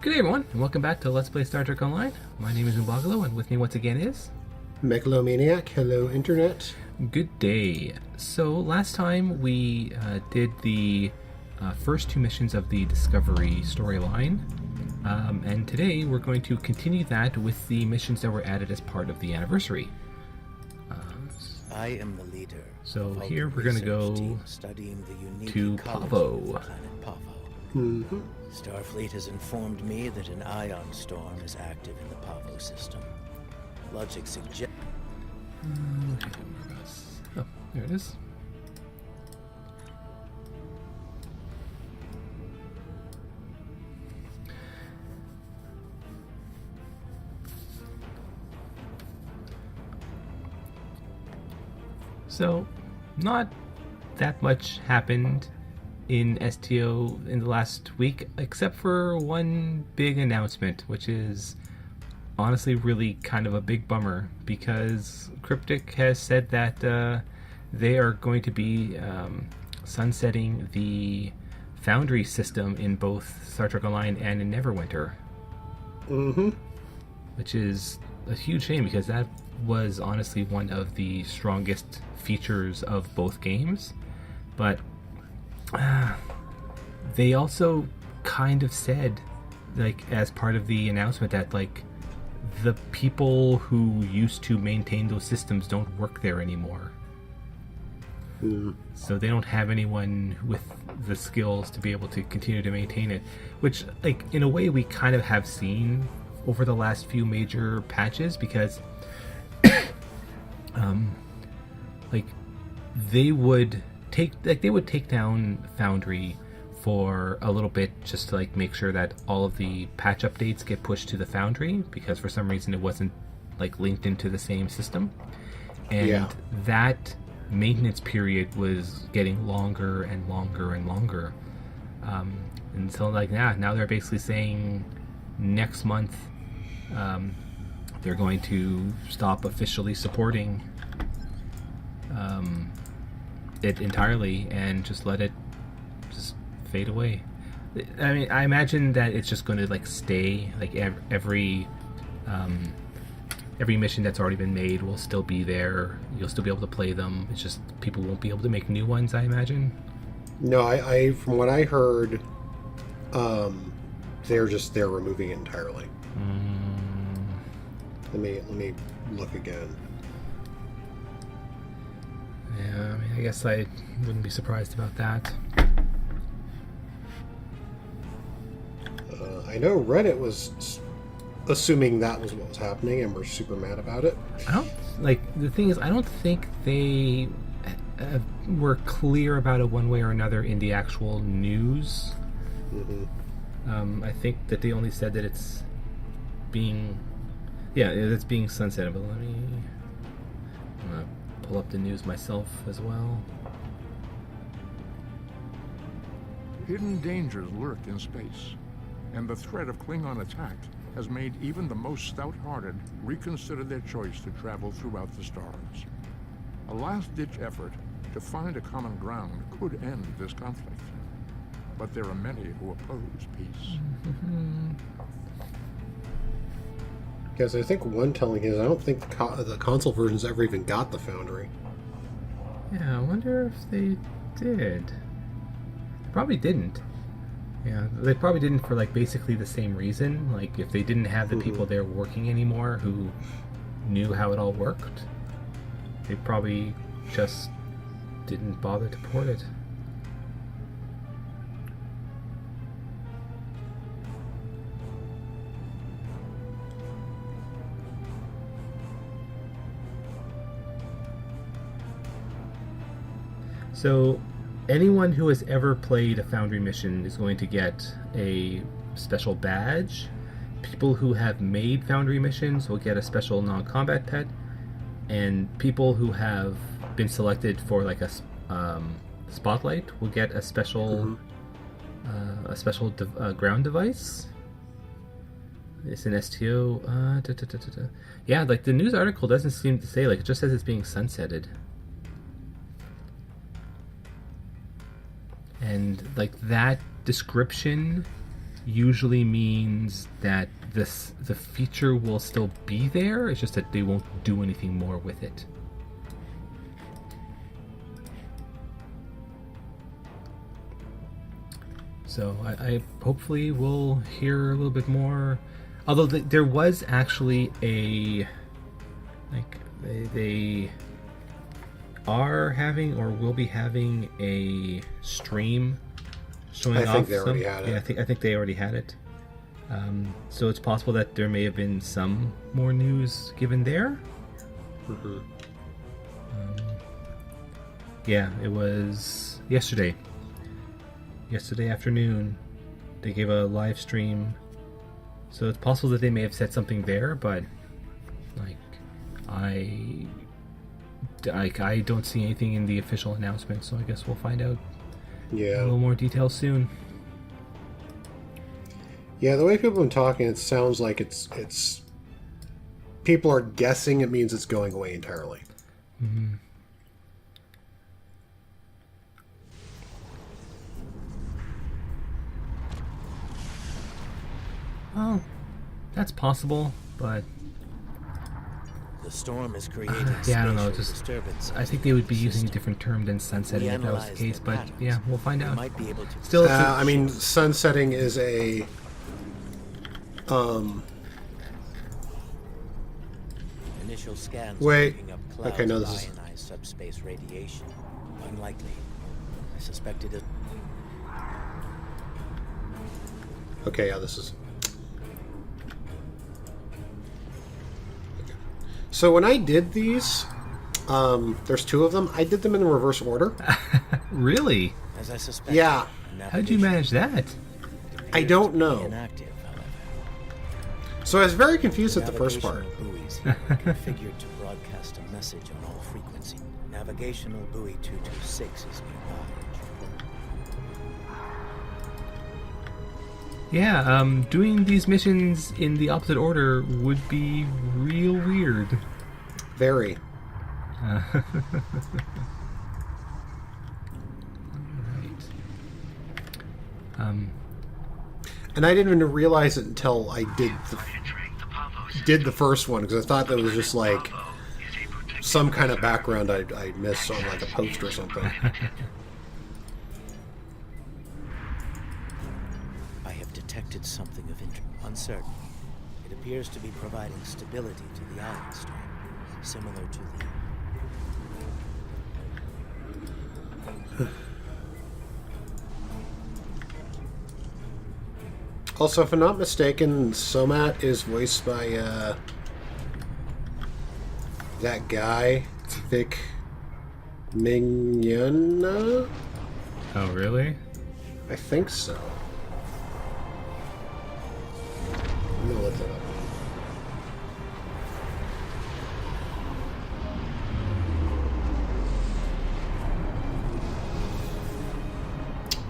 Good day, everyone, and welcome back to Let's Play Star Trek Online. My name is Ubagalo, and with me once again is... Megalomaniac. Hello, Internet. Good day. So, last time we did the first two missions of the Discovery storyline, and today we're going to continue that with the missions that were added as part of the anniversary. I am the leader. So of here the we're going to research go team studying the unique to ecology Pavo. of the planet Pavo. Mm-hmm. Starfleet has informed me that an ion storm is active in the Pavo system. Logic suggests... Oh, there it is. So, not that much happened in STO in the last week, except for one big announcement, which is honestly really kind of a big bummer, because Cryptic has said that they are going to be sunsetting the Foundry system in both Star Trek Online and in Neverwinter. Mm-hmm. Which is a huge shame, because that was honestly one of the strongest features of both games. But they also kind of said, like, as part of the announcement, that like the people who used to maintain those systems don't work there anymore. So they don't have anyone with the skills to be able to continue to maintain it, which, like, in a way we kind of have seen over the last few major patches, because like they would take down Foundry for a little bit, just to like make sure that all of the patch updates get pushed to the Foundry, because for some reason it wasn't like linked into the same system, and that maintenance period was getting longer and longer and longer, and so like now they're basically saying next month they're going to stop officially supporting it entirely and just let it just fade away. I mean, I imagine that it's just going to like stay, like every mission that's already been made will still be there. You'll still be able to play them. It's just people won't be able to make new ones, I imagine. No, I from what I heard, they're removing it entirely. Let me look again. Yeah, I mean, I guess I wouldn't be surprised about that. I know Reddit was assuming that was what was happening, and we're super mad about it. The thing is, I don't think they were clear about it one way or another in the actual news. Mm-hmm. I think that they only said that it's being sunsetted, but I'm gonna pull up the news myself as well. Hidden dangers lurk in space, and the threat of Klingon attack has made even the most stout-hearted reconsider their choice to travel throughout the stars. A last-ditch effort to find a common ground could end this conflict, but there are many who oppose peace. Because I think one telling is I don't think the console versions ever even got the Foundry. Yeah, I wonder if they did. They probably didn't. Yeah, they probably didn't for like basically the same reason. Like if they didn't have the people there working anymore who knew how it all worked, they probably just didn't bother to port it. So, anyone who has ever played a Foundry mission is going to get a special badge. People who have made Foundry missions will get a special non-combat pet, and people who have been selected for like a spotlight will get a special ground device. It's an STO. Yeah, like the news article doesn't seem to say, like, it just says it's being sunsetted. And like that description usually means that the feature will still be there. It's just that they won't do anything more with it. So I hopefully will hear a little bit more. Although there was actually a, like, they are having or will be having a stream showing off. I think they already had it. Yeah, I think they already had it. So it's possible that there may have been some more news given there. Mm-hmm. Yeah, it was yesterday. Yesterday afternoon, they gave a live stream. So it's possible that they may have said something there, but like I don't see anything in the official announcement, so I guess we'll find out a Yeah. little more details soon. Yeah, the way people have been talking, it sounds like it's people are guessing it means it's going away entirely. Mm-hmm. Well, that's possible, but The storm is creating yeah, I don't know. spatial Just disturbances I think in they would the be using a system. different term than sunsetting We if that was the analyzed case. their But patterns. yeah, we'll find We out. might be able to Still, I mean, sunsetting is a Initial scans Wait. are picking up clouds Okay, no, of this is- ionized subspace radiation. Unlikely. I suspect it is. Okay, yeah, this is. So when I did these, there's two of them. I did them in reverse order. Really? As I suspect. Yeah. How did you manage that? I don't know. Inactive, however. So I was very confused at the first part. Navigational buoys here are configured to broadcast a message on all frequency. Navigational buoy 226 is nearby. Yeah, doing these missions in the opposite order would be real weird. Very. Right. And I didn't even realize it until I did the first one, because I thought that was just like some kind of background I missed on like a post or something. I have detected something of interest. Uncertain. It appears to be providing stability to the ion storm, similar to the. Also, if I'm not mistaken, Somat is voiced by that guy, Vic Mignogna? Oh, really? I think so. I'm gonna look that up.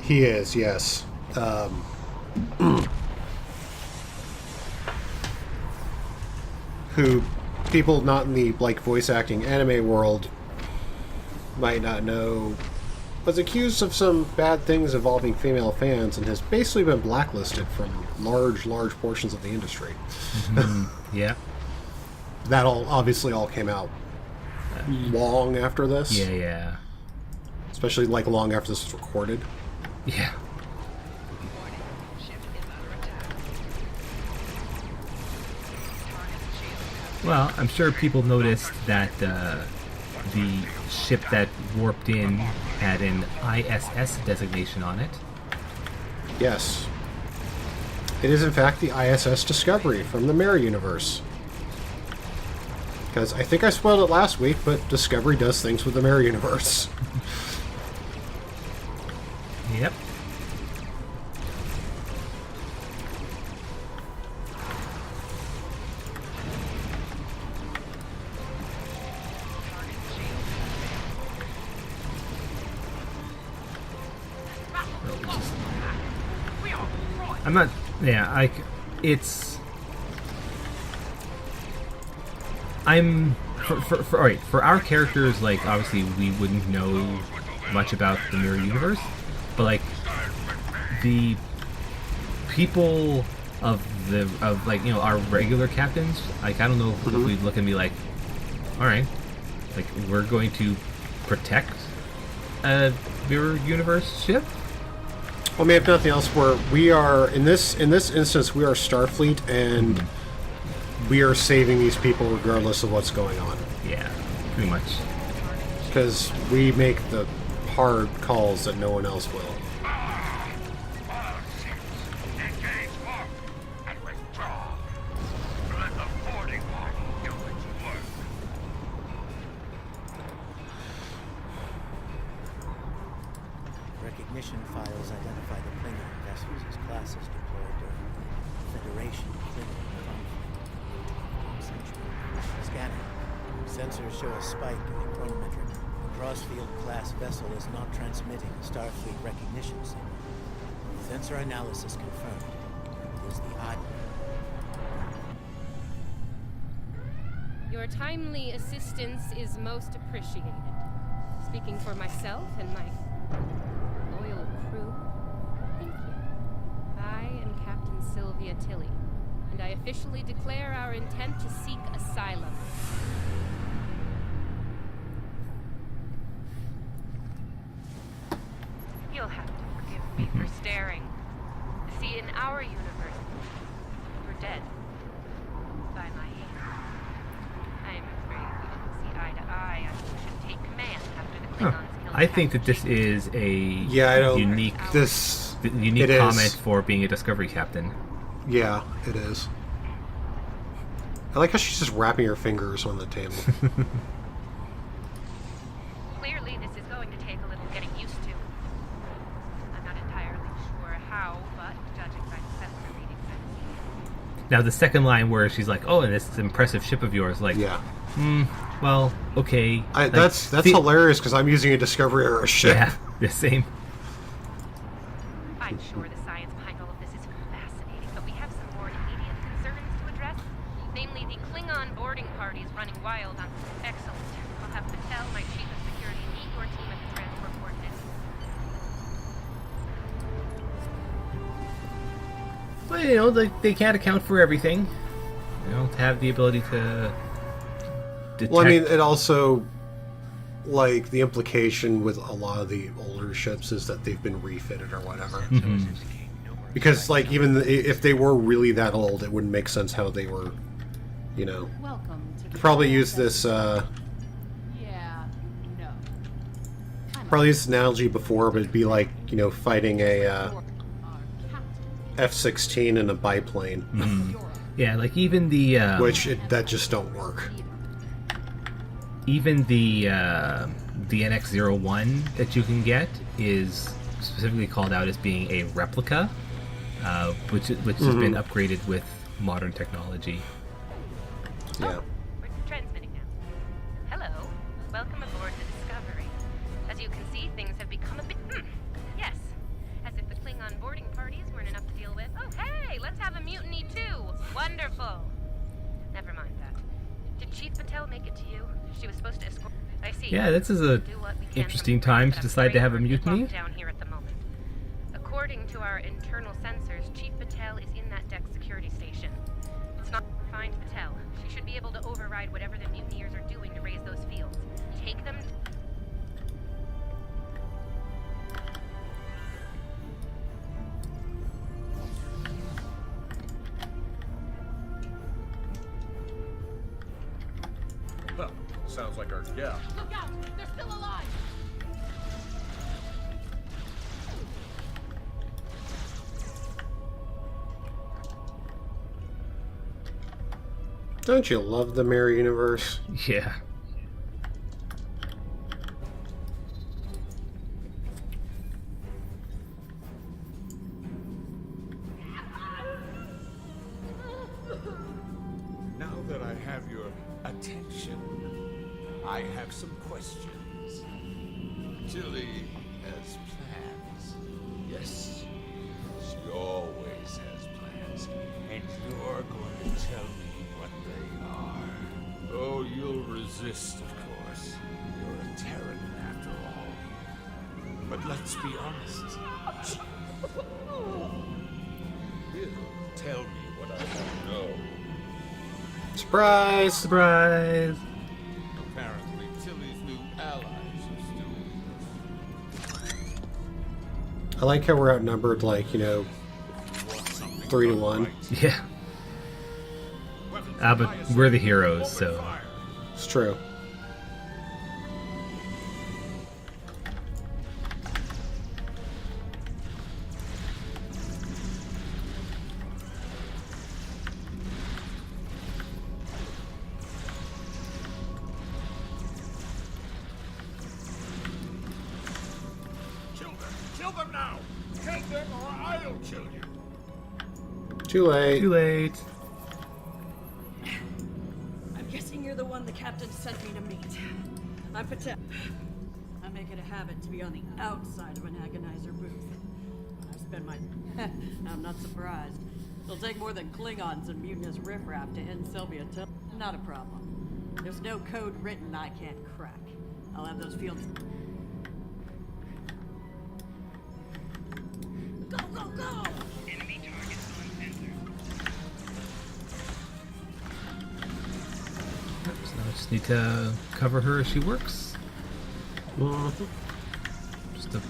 He is, yes. Who people not in the like voice acting anime world might not know, was accused of some bad things involving female fans and has basically been blacklisted from large portions of the industry. Yeah. That obviously all came out long after this. Yeah. Especially like long after this was recorded. Yeah. Well, I'm sure people noticed that the ship that warped in had an ISS designation on it. Yes. It is in fact the ISS Discovery from the Mirror Universe. Because I think I spoiled it last week, but Discovery does things with the Mirror Universe. Yep. I'm not. Yeah, it's. I'm for all right, for our characters. Like, obviously, we wouldn't know much about the Mirror Universe, but like the people of like, you know, our regular captains, like, I don't know if we'd look and be like, all right, like, we're going to protect a mirror universe ship. Well, I mean, if nothing else, we are in this instance, we are Starfleet, and we are saving these people regardless of what's going on. Yeah, pretty much. Because we make the hard calls that no one else will. Recognition files identify the Klingon vessels as classes deployed during the Federation Klingon conflict. Scanner. Sensors show a spike in the chronometric. The Crossfield class vessel is not transmitting a Starfleet recognition signal. Sensor analysis confirmed. It is the odd. Your timely assistance is most appreciated. Speaking for myself and my loyal crew, thank you. I am Captain Sylvia Tilly, and I officially declare our intent to seek asylum. You'll have to forgive me for staring. See, in our universe, we're dead. By my hand. I am afraid we didn't see eye to eye on who should take command after the Klingons killed I think that this is a unique it comment is. for being a Discovery captain. Yeah, it is. I like how she's just wrapping her fingers on the table. Clearly, this is going to take a little getting used to. I'm not entirely sure how, but judging by the sensor readings I've seen. Now, the second line where she's like, "Oh, and this impressive ship of yours," like, Yeah. well, okay. Like, That's hilarious because I'm using a Discovery era ship. Yeah, the same. I'm sure the science behind all of this is fascinating, but we have some more immediate concerns to address. Namely, the Klingon boarding parties running wild on... Excellent. I'll have Patel, my chief of security, meet your team at the transport coordinates. But, you know, they can't account for everything. They don't have the ability to detect. Well, I mean, it also, like, the implication with a lot of the older ships is that they've been refitted or whatever. Because, like, even if they were really that old, it wouldn't make sense how they were, you know. Welcome to the Probably use this, probably used this analogy before, but it'd be like, you know, fighting a F-16 in a biplane, Yeah, like even the that just don't work. even the NX-01 that you can get is specifically called out as being a replica, which has been upgraded with modern technology. Yeah. We're transmitting now. Hello. Welcome aboard the Discovery. As you can see, things have become a bit... yes. As if the Klingon boarding parties weren't enough to deal with. Oh, hey! Let's have a mutiny, too! Wonderful! Never mind that. Did Chief Patel make it to you? She was supposed to escort... I see. Yeah, this is a Do what we can interesting from the time but to I'm decide to afraid have a we're mutiny. locked down here at the moment. According to our internal sensors, Chief Patel is in that deck security station. It's not find Patel. She should be able to override whatever the mutineers are doing to raise those fields. Take them. Huh, sounds like our gal. Look out! They're still alive! Don't you love the Mirror Universe? Yeah. Now that I have your attention, I have some questions. Tilly has plans. Yes, she always has plans. And you're going to tell me what they are. Oh, you'll resist, of course. You're a Terran after all. But let's be honest. will tell me what I don't know. Surprise! Surprise! Apparently, Tilly's new allies are still. I like how we're outnumbered, like, you know, Want something 3 to done 1. right? Yeah. But we're the heroes, so. It's true. Kill them! Kill them now! Kill them or I'll kill you! Too late. Too late. I'm guessing you're the one the captain sent me to meet. I'm Patel. I make it a habit to be on the outside of an agonizer booth. I spend my... I'm not surprised. It'll take more than Klingons and mutinous riffraff to end Sylvia Till. Not a problem. There's no code written I can't crack. I'll have those fields... Go, go, go! So I just need to cover her as she works. Just a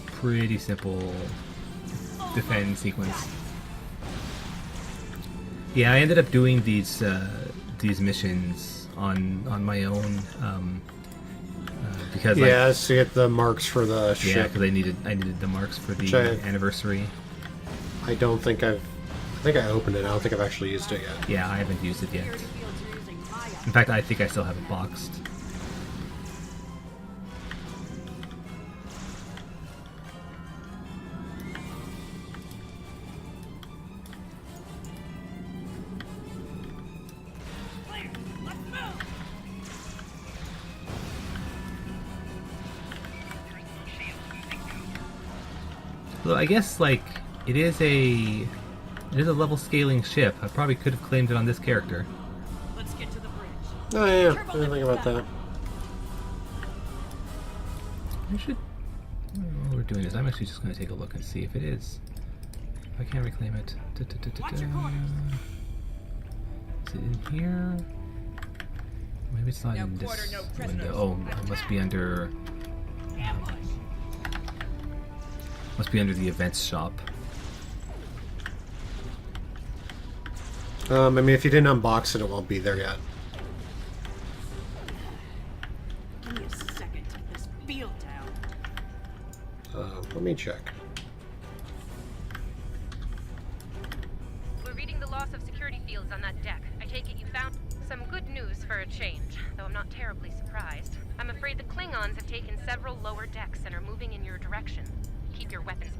pretty simple defend sequence. Yeah, I ended up doing these missions on my own because Yeah, to get the marks for the yeah, ship. because I needed the marks for the Which I- anniversary. I don't think I think I opened it. I don't think I've actually used it yet. Yeah, I haven't used it yet. Security fields are using my In fact, I think I still have it boxed. So I guess like it is a level scaling ship. I probably could have claimed it on this character. Let's get to the bridge. Oh yeah, I didn't think about that. I should. While we're doing this, I'm actually just going to take a look and see if it is. If I can reclaim it. Watch your corners. Is it in here? Maybe it's not No in quarter, this no prisoners. window. Oh, it must be under. Ambush. Must be under the events shop. I mean, if you didn't unbox it, it won't be there yet. Give me a second to get this field down. Let me check. We're reading the loss of security fields on that deck. I take it you found some good news for a change, though I'm not terribly surprised. I'm afraid the Klingons have taken several lower decks and are moving in your direction. Keep your weapons.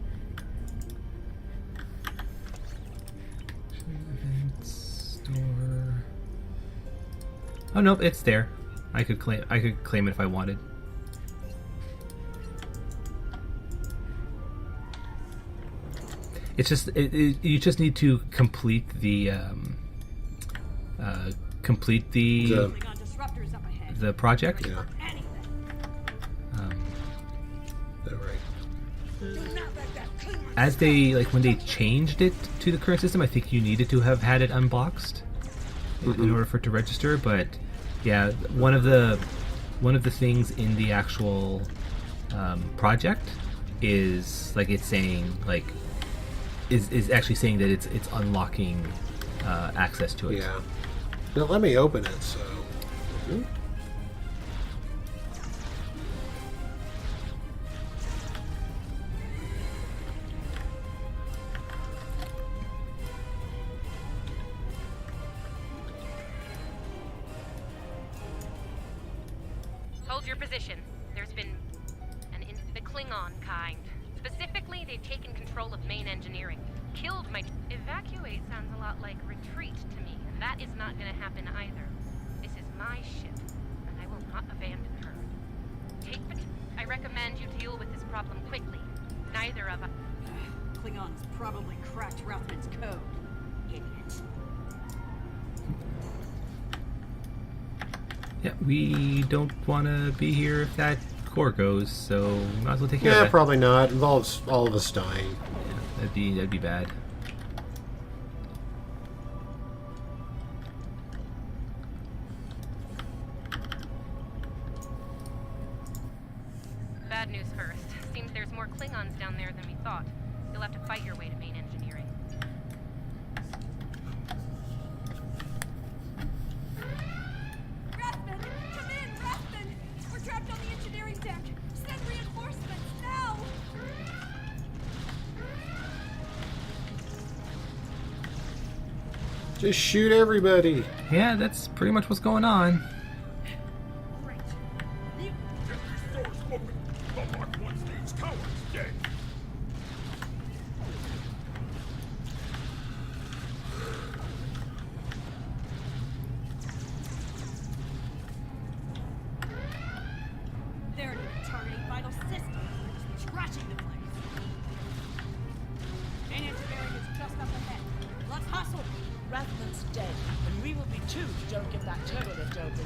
Events store. Oh nope, it's there. I could claim it if I wanted. It's just you just need to complete the The- Klingon disruptors up ahead. the project. Yeah. Anything. All right. Do not let that Klingon As they when they changed it to the current system, I think you needed to have had it unboxed in order for it to register. But yeah, one of the things in the actual project is like it's saying like is actually saying that it's unlocking access to it. Yeah. Now let me open it. So. Hold your position. There's been the Klingon kind. Specifically, they've taken control of main engineering. Killed my... Evacuate sounds a lot like retreat to me, and that is not going to happen either. This is my ship, and I will not abandon her. I recommend you deal with this problem quickly. Neither of us... Klingons probably cracked Rothman's code. Idiots. Yeah, we don't want to be here if that core goes, so might as well take care of Yeah, that. probably not. Involves all of us dying. That'd be bad. news first. Seems there's more Klingons down there than we thought. You'll have to fight your way to main engineering. Rathman! Come in, Rathman! We're trapped on the engineering deck! Send reinforcements, now! Just shoot everybody. Yeah, that's pretty much what's going on. Great. Get these doors open! The Mark I stage tower is dead! They're not targeting vital systems. They're just trashing the place. Main engineering is just up ahead. Let's hustle! Rathman's dead, and we will be too if you don't get that turtle lift open.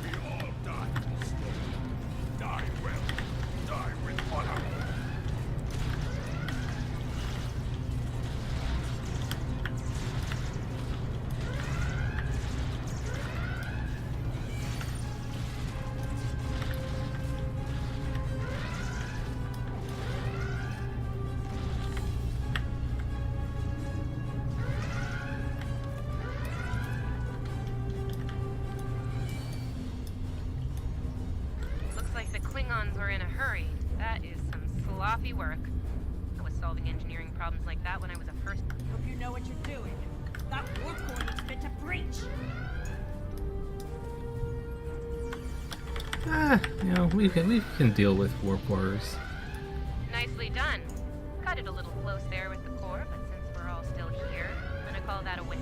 We all die slowly. Die well. Die with honor. Looks like the Klingons were in a hurry. That is some sloppy work. I was solving engineering problems like that when I was a first. Hope you know what you're doing. That warp core looks fit to breach. You know, we can deal with warp wars. Nicely done. Cut it a little close there with the core, but since we're all still here, I'm gonna call that a win.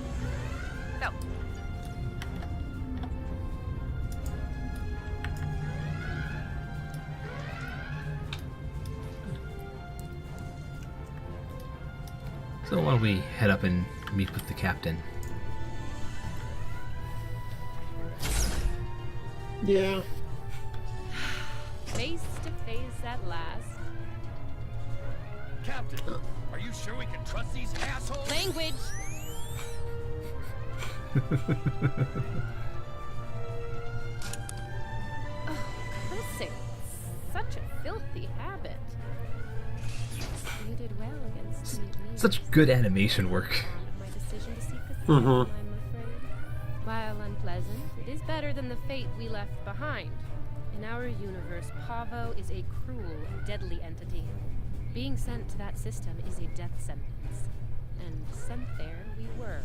So, So why don't we head up and meet with the captain? Yeah. Face to face at last. Captain, are you sure we can trust these assholes? Language! Oh, cursing. Such a filthy habit. You did well against me. Such good animation work. My decision to seek asylum, Mhm. I'm afraid. While unpleasant, it is better than the fate we left behind. In our universe, Pavo is a cruel, deadly entity. Being sent to that system is a death sentence. And sent there we were.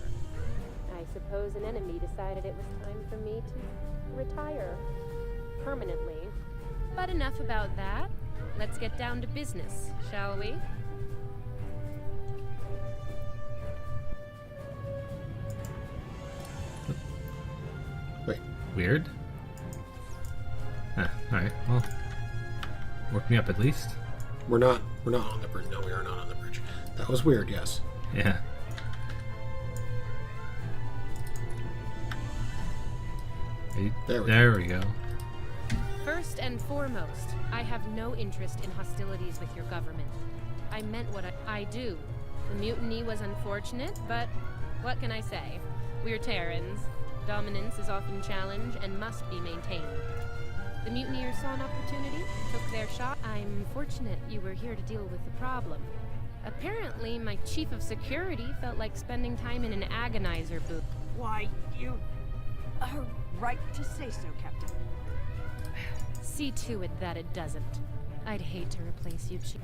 I suppose an enemy decided it was time for me to retire. Permanently. But enough about that. Let's get down to business, shall we? Wait. Weird. Alright, well. Work me up at least. We're not on the bridge. No, we are not on the bridge. That was weird, yes. Yeah. There we go. go. First and foremost, I have no interest in hostilities with your government. I meant what I do. The mutiny was unfortunate, but what can I say? We're Terrans. Dominance is often challenged and must be maintained. The mutineers saw an opportunity, took their shot. I'm fortunate you were here to deal with the problem. Apparently, my chief of security felt like spending time in an agonizer booth. Why, you are right to say so, Captain. See to it that it doesn't. I'd hate to replace you, Chief.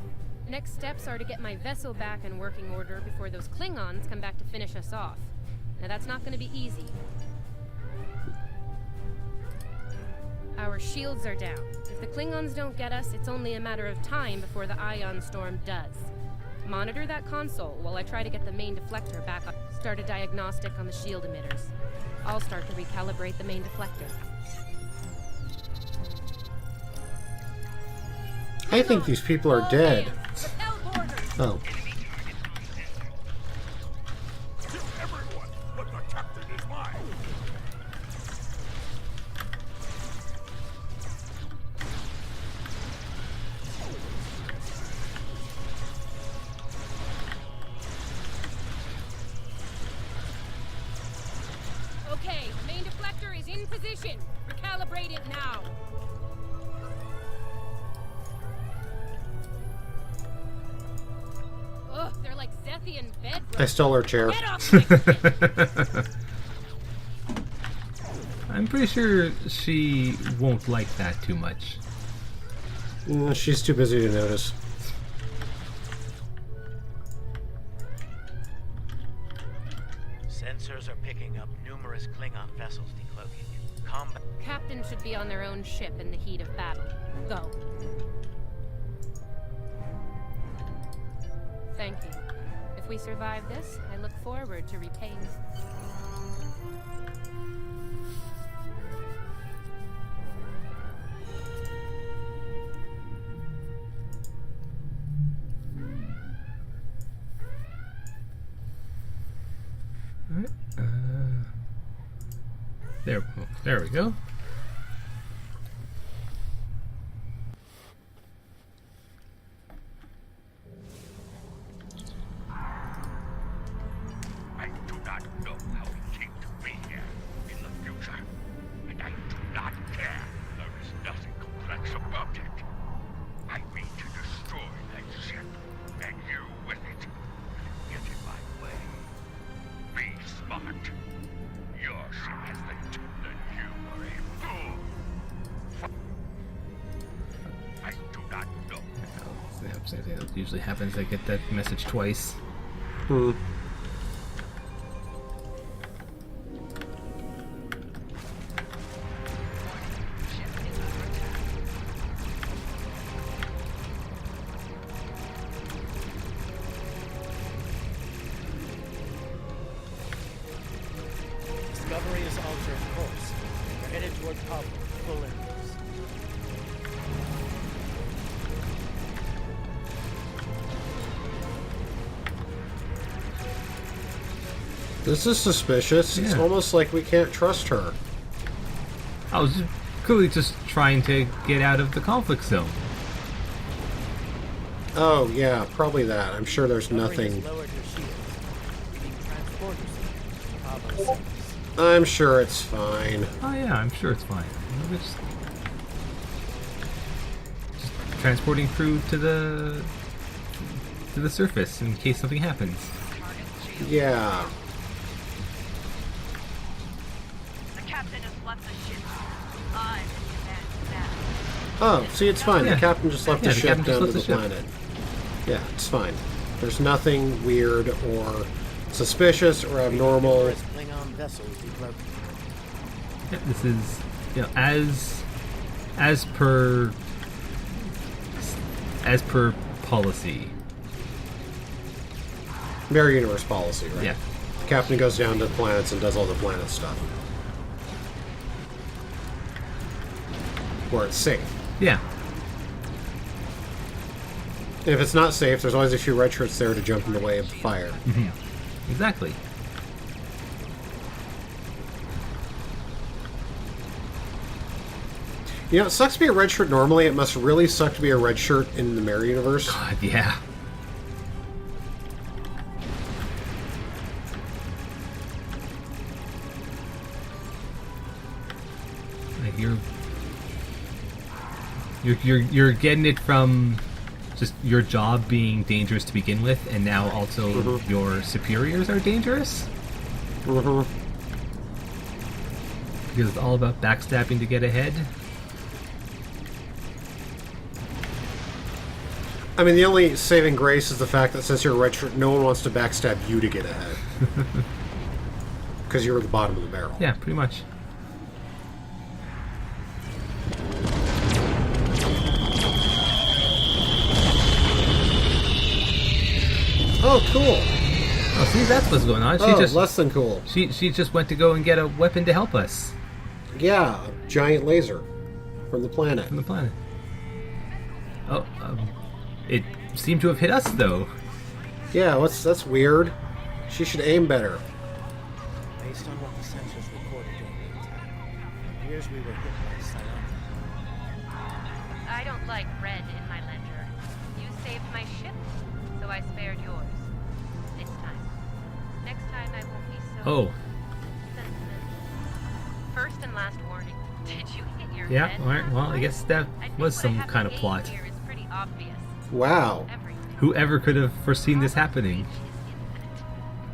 Next steps are to get my vessel back in working order before those Klingons come back to finish us off. Now that's not going to be easy. Our shields are down. If the Klingons don't get us, it's only a matter of time before the Ion Storm does. Monitor that console while I try to get the main deflector back up. Start a diagnostic on the shield emitters. I'll start to recalibrate the main deflector. I think these people are dead. Oh. Kill everyone, but the captain is mine. sensor is in position. Recalibrate it now. Ugh, they're like Zethian bed. I stole her chair. Get off my ship. I'm pretty sure she won't like that too much. She's too busy to notice. Sensors are picking up numerous Klingon vessels decloaking. Combat. Captain should be on their own ship in the heat of battle. Go. Thank you. If we survive this, I look forward to repaying. There we go. I do not know how it came to be here in the future, and I do not care. There is nothing complex about it. I mean to destroy that ship, and you with it. Get in my way. Be smart. Your ship has been, and you are a fool. I do not know. That usually happens. I get that message twice. Discovery is altering course. We're headed toward Pablo. Full engines. This is suspicious. It's Yeah. almost like we can't trust her. I was clearly just trying to get out of the conflict zone. Oh, yeah, probably that. I'm sure there's Discovery nothing. has lowered her shields. Being transporters. Pablo sensors. I'm sure it's fine. Oh yeah, I'm sure it's fine. We're just transporting crew to the surface in case something happens. Yeah. The captain has left the ship. I'm in command now. Oh, see, it's fine. Yeah. The captain just left Yeah, the the ship captain just down to left the the ship. planet. Yeah, it's fine. There's nothing weird or suspicious or abnormal. Numerous Klingon vessels decloaking. Yeah, this is, you know, as per policy. Mirror universe policy, right? Yeah. The captain goes down to the planets and does all the planet stuff. Where it's safe. Yeah. And if it's not safe, there's always a few red shirts there to jump in the way of the fire. Exactly. You know, it sucks to be a red shirt normally. It must really suck to be a red shirt in the Mirror universe. God, yeah. Like you're getting it from just your job being dangerous to begin with, and now also your superiors are dangerous. Mm-hmm. Because it's all about backstabbing to get ahead. I mean, the only saving grace is the fact that since you're a red shirt, no one wants to backstab you to get ahead. Because you're at the bottom of the barrel. Yeah, pretty much. Oh, cool. Oh, see, that's what's going on. She Oh, just less than cool. she just went to go and get a weapon to help us Yeah, a giant laser from the planet. from the planet. Oh, it seemed to have hit us though. Yeah, that's weird. She should aim better. Based on what the sensors recorded during the attack, it appears we were hit by psionic. I don't like red in my ledger. You saved my ship, so I spared yours. This time. Next time I won't be so Oh, sentimental. First Yeah, alright, well, I guess that was some kind of plot. Here is pretty obvious. Wow. Whoever could have foreseen this happening?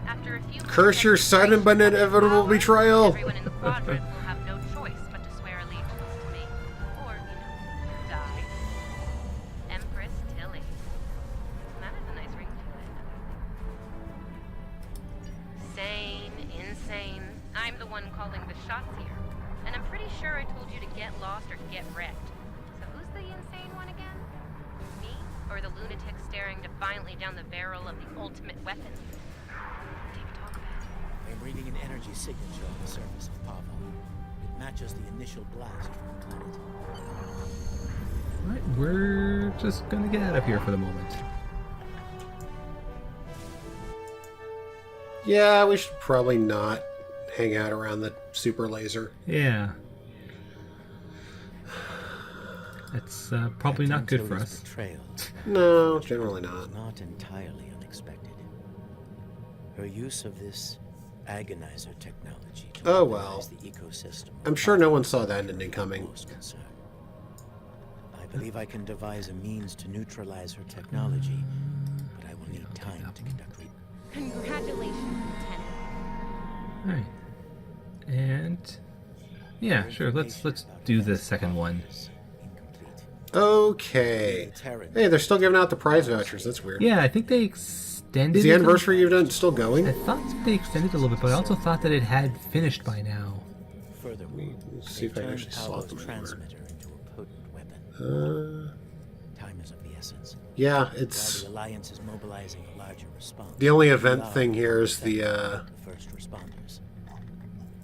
After a few Curse your sudden but inevitable betrayal! everyone in the quadrant will have no choice but to swear allegiance to me. Or, die. Empress Tilly. That is a nice ring to it. Sane, insane. I'm the one calling the shots here. And I'm pretty sure I told you to get lost or get wrecked. So who's the insane one again? Me? Or the lunatic staring defiantly down the barrel of the ultimate weapon? I'm reading an energy signature on the surface of Pavo. It matches the initial blast from the planet. Alright, we're just gonna get out of here for the moment. Yeah, we should probably not hang out around the super laser. Yeah. That's probably not good for us. Betrayal No, generally not. not entirely unexpected. Her use of this agonizer technology to Oh, organize well. the ecosystem. I'm sure no one saw that ending coming. Concern. I believe I can devise a means to neutralize her technology, but I will need time to conduct Congratulations, Lieutenant. Alright. And yeah, sure, let's do the second one. Okay. Hey, they're still giving out the prize vouchers. That's weird. Yeah, I think they extended Is the it a- anniversary event still going? I thought they extended it a little bit, but I also thought that it had finished by now. Furthermore, See if I they can actually turned slot Paolo's them anywhere. transmitter into a potent weapon. Time is of the essence. Yeah, While it's the Alliance is mobilizing a larger response. the only event allow thing here is the the first responders.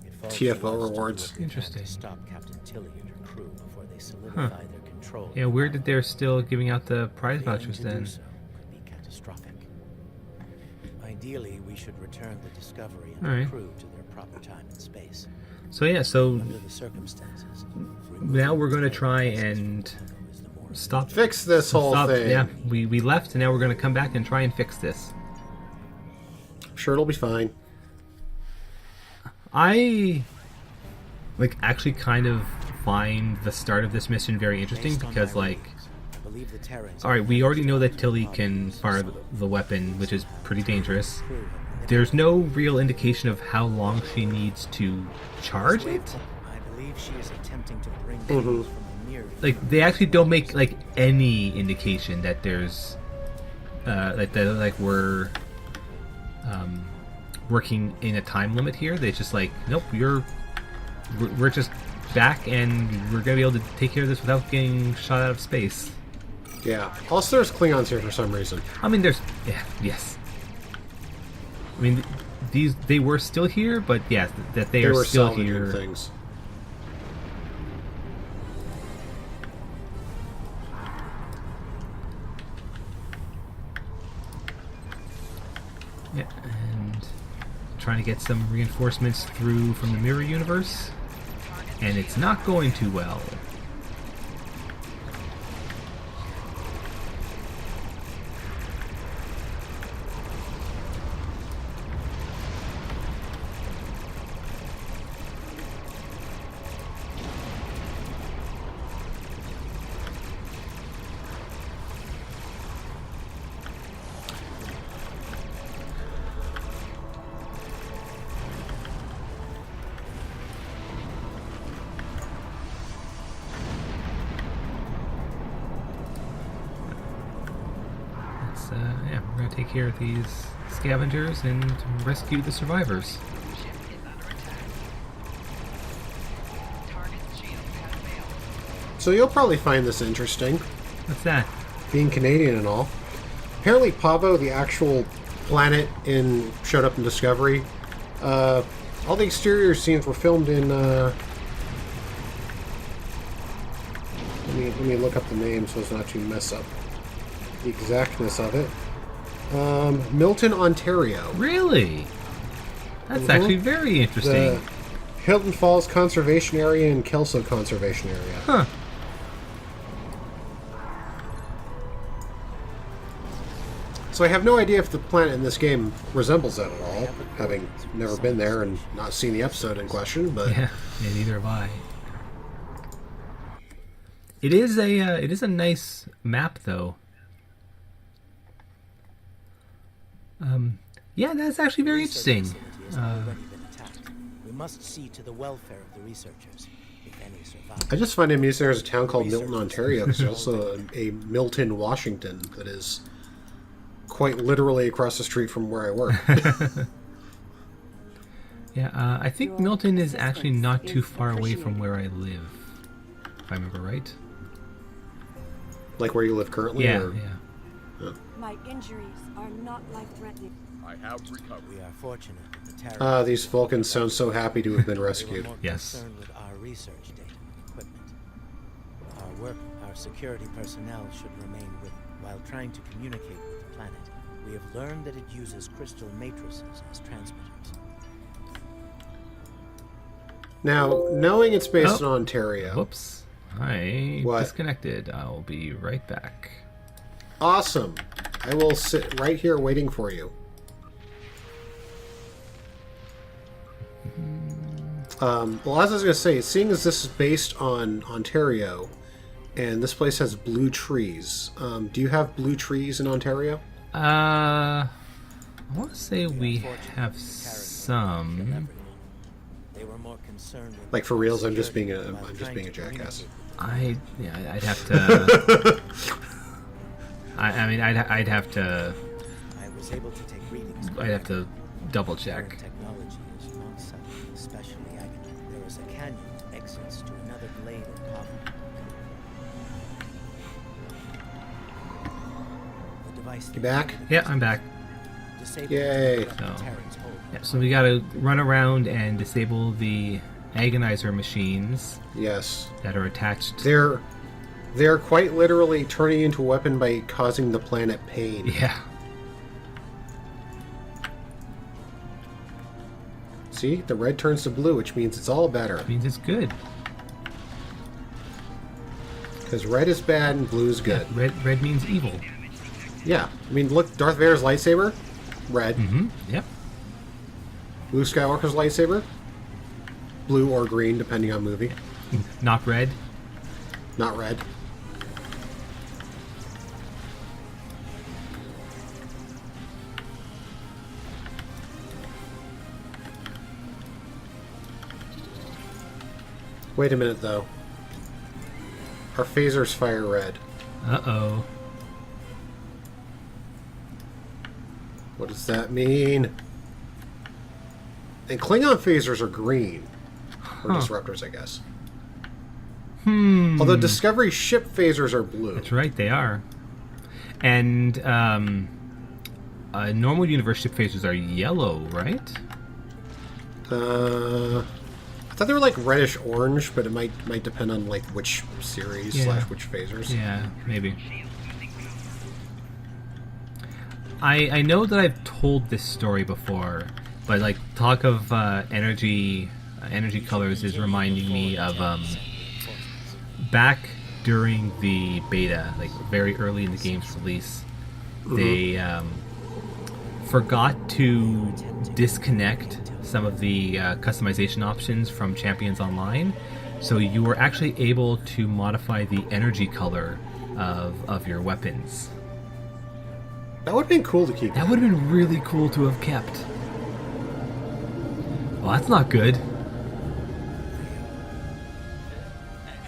It falls TFO to us to do rewards. what we can Interesting. To stop Captain Tilly and her crew before they solidify their control. Yeah, weird that they're still giving out the prize Failing vouchers to do then. so could be catastrophic. Ideally, we should return the Discovery and Alright. the crew to their proper time and space. So yeah, so Under the circumstances, now we're going to try and stop fix this whole thing. Yeah, we left, and now we're going to come back and try and fix this. I'm sure it'll be fine. I actually kind of find the start of this mission very interesting because believe the Terrans all right, we already know that Tilly can fire the weapon, which is pretty dangerous. There's no real indication of how long she needs to charge it. I believe she is attempting to bring Mhm. from the near. They actually don't make any indication that there's we're working in a time limit here. They just nope, we're just back and we're gonna be able to take care of this without getting shot out of space. Yeah. Also, there's Klingons here for some reason. I mean, yes. I mean, they were still here, but yeah, that they are were still salvaging here. things. Yeah, and trying to get some reinforcements through from the mirror universe, and it's not going too well. Yeah, we're gonna take care of these scavengers and rescue the survivors. So you'll probably find this interesting. What's that? Being Canadian and all. Apparently Pavo, the actual planet showed up in Discovery. All the exterior scenes were filmed in let me look up the name so as not to mess up the exactness of it. Milton, Ontario. Really? That's actually very interesting. The Hilton Falls Conservation Area and Kelso Conservation Area. Huh. So I have no idea if the planet in this game resembles that at all, having never been there and not seen the episode in question, but Yeah, neither have I. It is a nice map though. Yeah, that's actually very interesting. Facility has already been attacked. We must see to the welfare of the researchers, if any survive. I just find it amusing there's a town called Milton, Ontario, because there's also a Milton, Washington, that is quite literally across the street from where I work. Yeah, I think Milton is actually not too far away from where I live, if I remember right. Like where you live currently? Yeah, or? yeah. My injuries are not life-threatening. I have recovered. We are fortunate that the Terrans... These Vulcans sound so happy to have been They were rescued. more Yes. concerned with our research data and equipment. Our work, our security personnel should remain with while trying to communicate with the planet. We have learned that it uses crystal matrices as transmitters. Now, knowing it's based Oh. in Ontario... Whoops. I What? disconnected. I'll be right back. Awesome. I will sit right here waiting for you. Well, as I was going to say, seeing as this is based on Ontario, and this place has blue trees, do you have blue trees in Ontario? I want to say we Fortunate have that the Terrans were some. everyone. They were more concerned with Like, for our reals, I'm just security being a- while I'm just trying being a to jackass. communicate I'd have to. I mean, I'd have to. I was able to take readings. I'd have to double Current check. technology is not subtle, especially agony. There is a canyon that exits to another glade of copper. The device You back? Yeah, I'm back. Yay. So, yeah, so we gotta run around and disable the agonizer machines Yes. that are attached. They're quite literally turning into a weapon by causing the planet pain. Yeah. See? The red turns to blue, which means it's all better. Means it's good. Because red is bad and blue is good. Red means evil. Yeah. I mean, look, Darth Vader's lightsaber, red. Mm-hmm. Yep. Luke Skywalker's lightsaber, blue or green, depending on movie. Not red. Not red. Wait a minute, though. Our phasers fire red. Uh-oh. What does that mean? And Klingon phasers are green. Or disruptors, I guess. Although Discovery ship phasers are blue. That's right, they are. And normal universe ship phasers are yellow, right? I thought they were like reddish orange, but it might depend on like which series Yeah. / which phasers. Yeah, maybe. I know that I've told this story before, but like talk of energy colors is reminding me of back during the beta, like very early in the game's release, they forgot to disconnect some of the customization options from Champions Online, so you were actually able to modify the energy color of your weapons. That would have been cool to keep. That would have been really cool to have kept. Well, that's not good.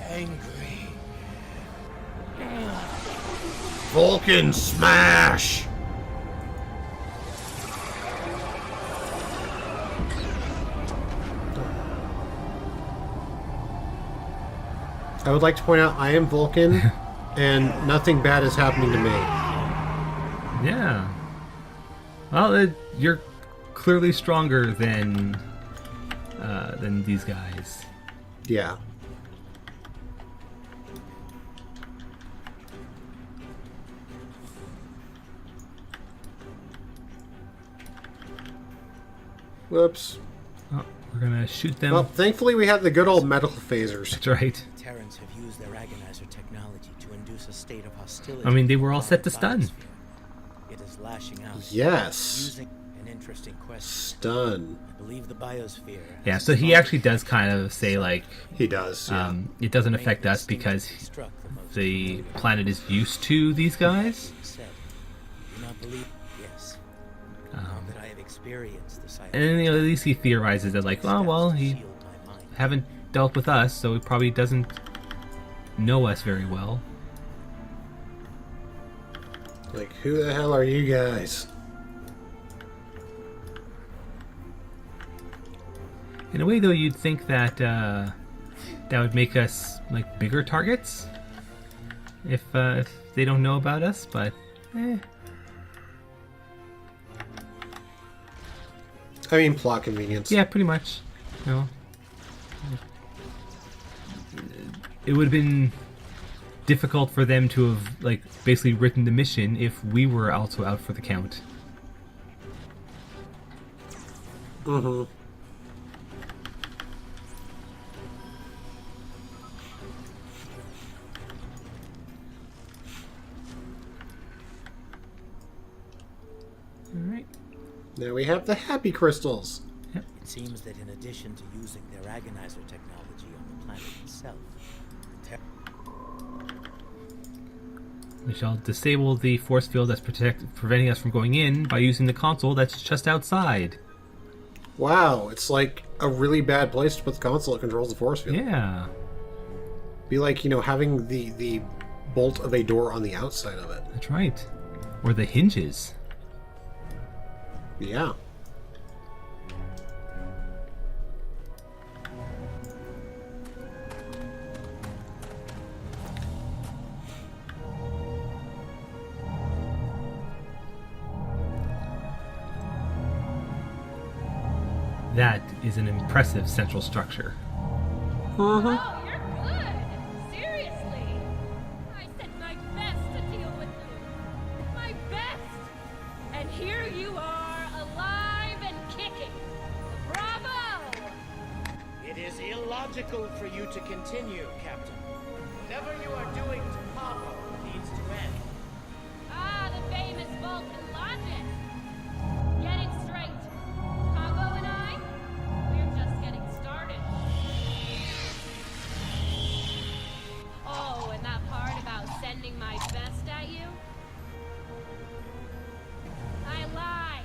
Angry. Vulcan smash! I would like to point out I am Vulcan, and nothing bad is happening to me. Yeah. Well, you're clearly stronger than these guys. Yeah. Whoops. Oh, we're gonna shoot them. Well, thankfully we have the good old medical phasers. That's right. The Terrans have used their agonizer technology to induce a state of hostility. I mean, they were all set to stun. It is lashing out. Yes. Using An interesting question. Stun. I believe the biosphere. Yeah, so he actually does kind of say, like, He does. Yeah. it doesn't affect us because the planet is used to these guys. Said, do not believe. Yes. Now that I have experienced the sight. And you know, at least he theorizes that, like, oh, well, he haven't dealt with us, so he probably doesn't know us very well. Like, who the hell are you guys? In a way, though, you'd think that that would make us like bigger targets if they don't know about us. But I mean, plot convenience. yeah, pretty much. You know, it would have been difficult for them to have like basically written the mission if we were also out for the count. Mm-hmm. All right. Now we have the happy crystals. It seems that in addition to using their agonizer technology on the planet itself, We shall disable the force field that's preventing us from going in by using the console that's just outside. Wow, it's like a really bad place to put the console that controls the force field. Yeah. Be like, you know, having the bolt of a door on the outside of it. That's right. Or the hinges. Yeah. That is an impressive central structure. Oh, you're good. Seriously. I sent my best to deal with you. My best. And here you are, alive and kicking. Bravo! It is illogical for you to continue, Captain. Whatever you are doing to Pavo needs to end. Ah, the famous Vulcan logic. Get it straight. Congo and I, we're just getting started. Oh, and that part about sending my best at you? I lied.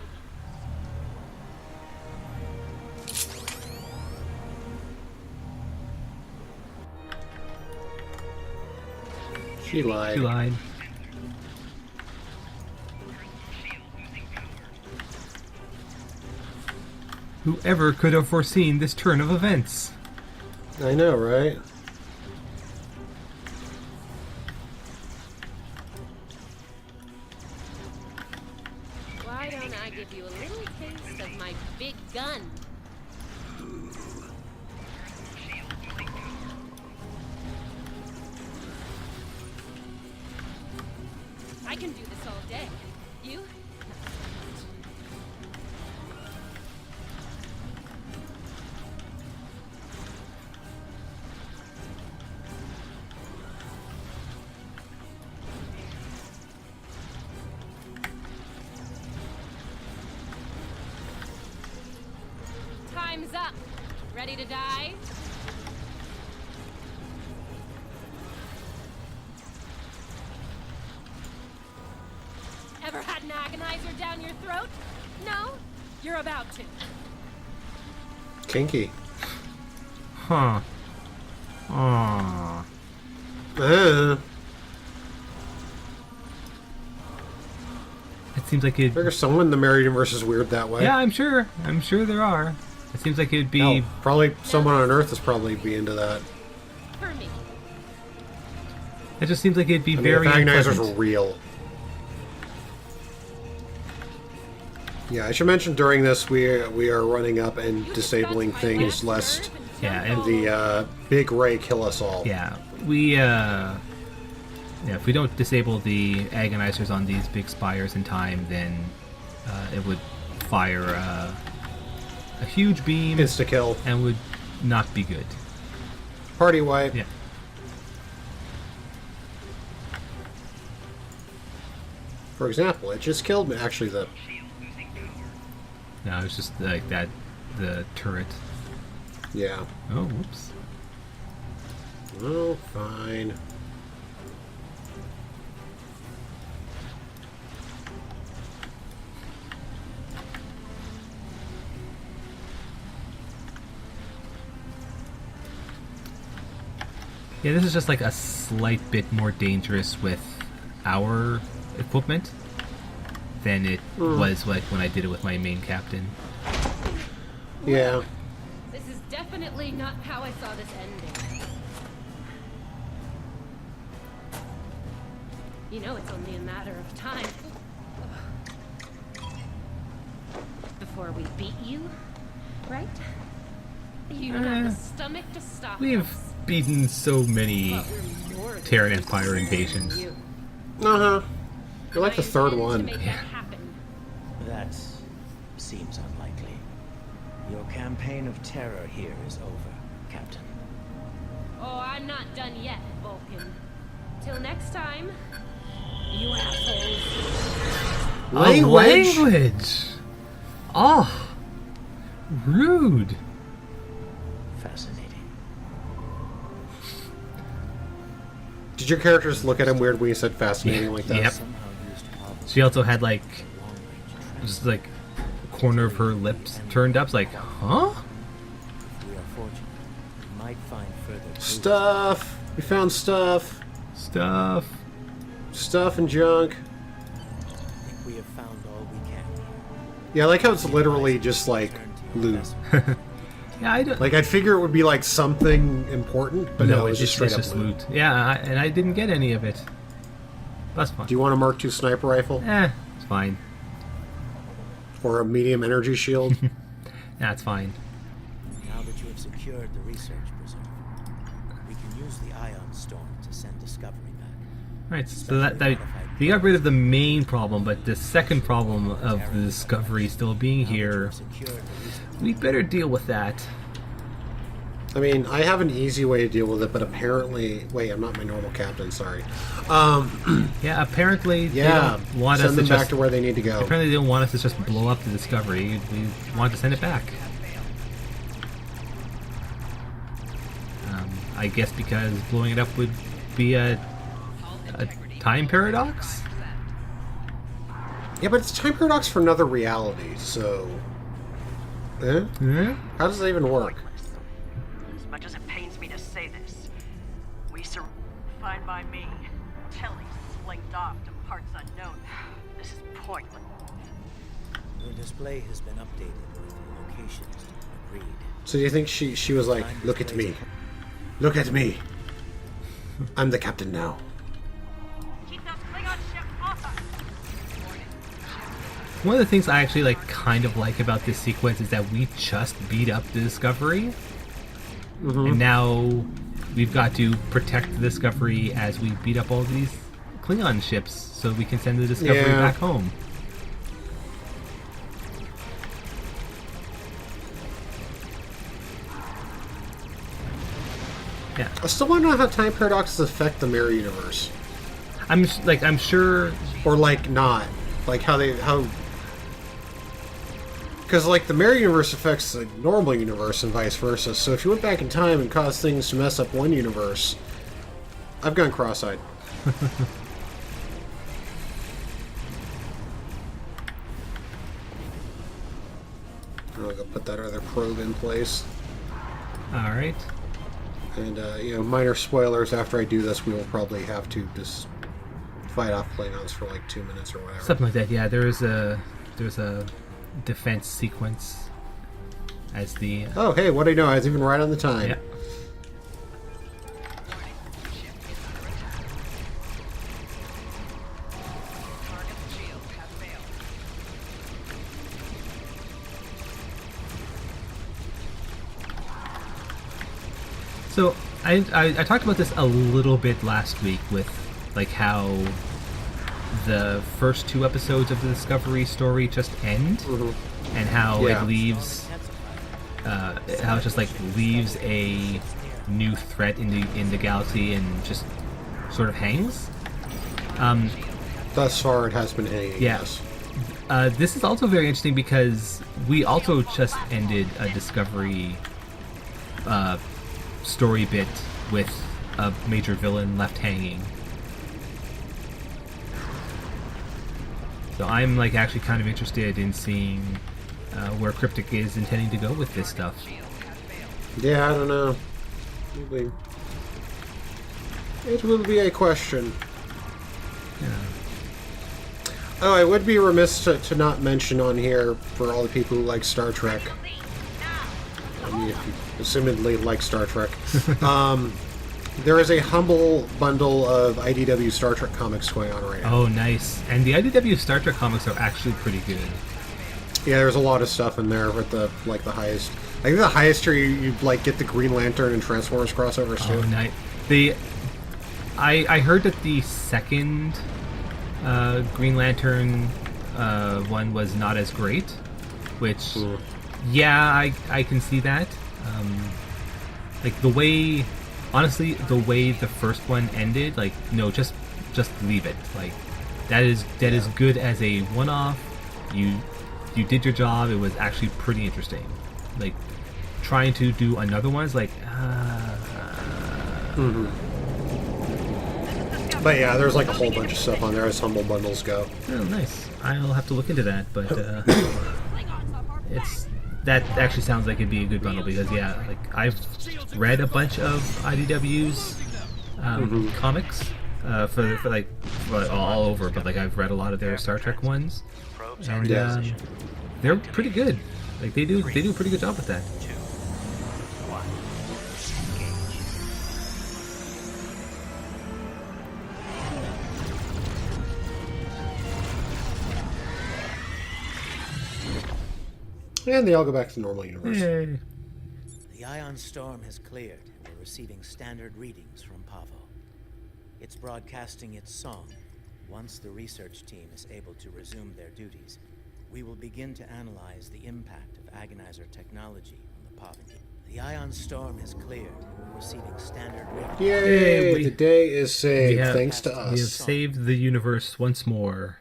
She lied. She lied. Whoever could have foreseen this turn of events? I know, right? Why don't I give you a little taste of my big gun? I can do this all day. You? Time's up. Ready to die? Ever had an agonizer down your throat? No? You're about to. Kinky. Huh. Aww. It seems like it. There's someone in the Mirror Universe is weird that way. Yeah, I'm sure. I'm sure there are. It seems like it'd be. Hell, probably someone on Earth is probably be into that. For me. It just seems like it'd be I mean, very if agonizers unpleasant. were real. Yeah, I should mention during this we are running up and disabling things lest Yeah, and the big ray kill us all. yeah, if we don't disable the agonizers on these big spires in time, then it would fire a huge beam Insta kill. and would not be good. Party wipe. Yeah. For example, it just killed me. Actually, the No, it's just like that, the turret. Yeah. Oh, whoops. Oh, fine. Yeah, this is just like a slight bit more dangerous with our equipment than it was like when I did it with my main captain. Yeah. This is definitely not how I saw this ending. You know it's only a matter of time before we beat you, right? You have the stomach to stop We've us. beaten so many But we're more than Terran just Empire scared of invasions. you. Uh-huh. You're like the I third intend to one. make that happen. That seems unlikely. Your campaign of terror here is over, Captain. Oh, I'm not done yet, Vulcan. Till next time, you assholes. Language? Language! Oh, rude. Fascinating. Did your characters look at him weird when you said fascinating like that? Yep. Somehow used Pablo She also had like long-range track. just like corner of her lips turned up, like, huh? If we are fortunate, we might find further clues. Stuff. We found stuff. Stuff. Stuff and junk. I think we have found all we can here. Yeah, I like how it's literally just like Return to your loot. vessel. Yeah, I don't. Like I'd figure it would be like something important, but no, it's just straight up just loot. Yeah, and I didn't get any of it. That's fine. Do you want a Mark II sniper rifle It's fine. or a medium energy shield? Yeah, it's fine. Now that you have secured the research preserve, we can use the ion storm to send Discovery back. Right, so that we got rid of the main problem, but the second problem of the Discovery still being Now that you here, have secured the research, we better deal with that. I mean, I have an easy way to deal with it, but apparently, wait, I'm not my normal captain. Sorry. Yeah, apparently Yeah, they don't want us send to them back just. to where they need to go. Apparently they don't want us to just blow up the Discovery. We want to send it back. I guess because blowing it up would be a time paradox. Yeah, but it's time paradox for another reality, so. Eh? Hmm? How does that even work? As much as it pains me to say this, we fine by me. Tilly's slinked off to parts unknown. This is pointless. your display has been updated with the locations agreed. So do you think she was like, look at me. Look at me. I'm the captain now. Keep those Klingon ships off us. One of the things I actually kind of like about this sequence is that we just beat up the Discovery, and now we've got to protect the Discovery as we beat up all these Klingon ships, so we can send the Discovery Yeah. back home. Yeah, I still want to know how time paradoxes affect the mirror universe. I'm sure. Or like not. Like how because like the mirror universe affects the normal universe and vice versa. So if you went back in time and caused things to mess up one universe, I've gone cross-eyed. I'll go put that other probe in place. All right. And minor spoilers. After I do this, we will probably have to just fight off Klingons for like 2 minutes or whatever. Something like that. Yeah, there's a defense sequence as the Oh, hey, what do you know? I was even right on the time. yeah. So I talked about this a little bit last week with like how the first 2 episodes of the Discovery story just end, and how Yeah. it leaves how it just leaves a new threat in the galaxy and just sort of hangs. Thus far, it has been hanging. Yeah. Yes. This is also very interesting because we also just ended a Discovery story bit with a major villain left hanging. So I'm like actually kind of interested in seeing where Cryptic is intending to go with this stuff. Yeah, I don't know. It will be a question. Yeah. Oh, I would be remiss to not mention on here, for all the people who like Star Trek, I mean, if you assumedly like Star Trek, there is a humble bundle of IDW Star Trek comics going on right now. Oh, nice. And the IDW Star Trek comics are actually pretty good. Yeah, there's a lot of stuff in there with the highest. I think the highest tier you like get the Green Lantern and Transformers crossovers too. Oh, nice. I heard that the second Green Lantern one was not as great, which yeah, I can see that. Like the way, honestly, the way the first one ended, like no, just leave it. Like that is good as a one-off. You did your job. It was actually pretty interesting. Like trying to do another one is like. But yeah, there's like a whole bunch of stuff on there as humble bundles go. Oh, nice. I'll have to look into that, but that actually sounds like it'd be a good bundle because yeah, like I've read a bunch of IDW's comics for like all over, but like I've read a lot of their Star Trek ones, and they're pretty good. Like they do a pretty good job with that. And they all go back to the normal universe. Yay. The ion storm has cleared, and we're receiving standard readings from Pavo. It's broadcasting its song. Once the research team is able to resume their duties, we will begin to analyze the impact of agonizer technology on the Pavan. The ion storm has cleared, and we're receiving standard readings. Yay! The day is saved, thanks to us. We have saved the universe once more.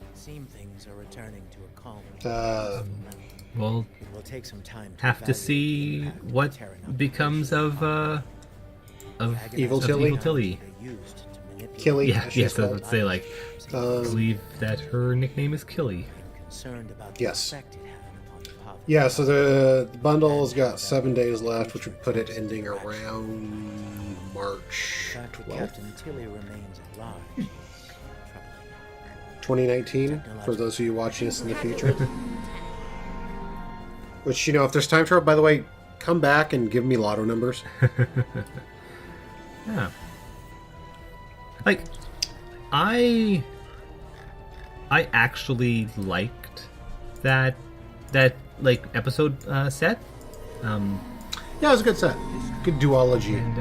It seems things are returning to a calm. We'll it will take some time to have to see what becomes of Evil Tilly. Killy. Yeah, yes, I would say like. I believe that her nickname is Killy. Yes. Yeah, so the bundle's got 7 days left, which would put it ending around March 12th. Captain Tilly remains at large. 2019, for those of you watching this in the future. Which, you know, if there's time travel, by the way, come back and give me lotto numbers. Yeah. Like, I actually liked that like episode set. Yeah, it was a good set. Good duology. And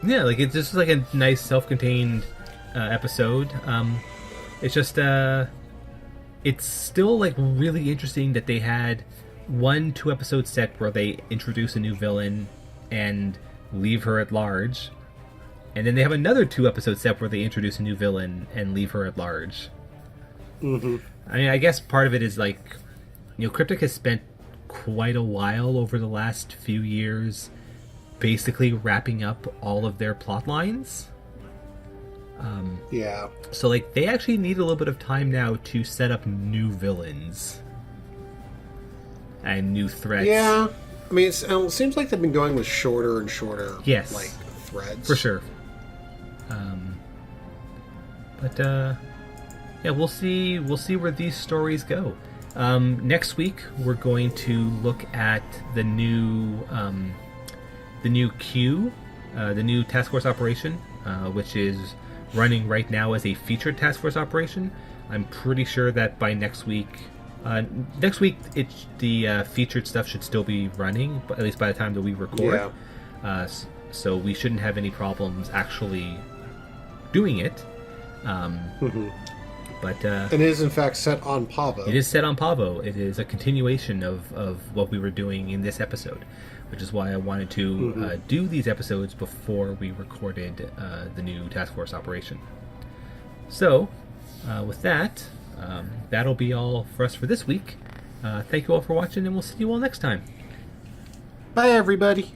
yeah, like it's just like a nice self-contained episode. It's just it's still like really interesting that they had 1-2 episode set where they introduce a new villain and leave her at large, and then they have another 2 episode set where they introduce a new villain and leave her at large. I mean, I guess part of it is like, you know, Cryptic has spent quite a while over the last few years basically wrapping up all of their plot lines. Yeah. So, like, they actually need a little bit of time now to set up new villains and new threats. Yeah. I mean, it seems like they've been going with shorter and shorter, yes, like, threads. For sure. Yeah, we'll see where these stories go. Next week, we're going to look at the new Q, the new task force operation, which is running right now as a featured task force operation. I'm pretty sure that by next week, the featured stuff should still be running, but at least by the time that we record. Yeah. So we shouldn't have any problems actually doing it. But it is in fact set on Pavo. It is set on Pavo. It is a continuation of what we were doing in this episode, which is why I wanted to do these episodes before we recorded the new task force operation. So, with that, that'll be all for us for this week. Thank you all for watching, and we'll see you all next time. Bye, everybody.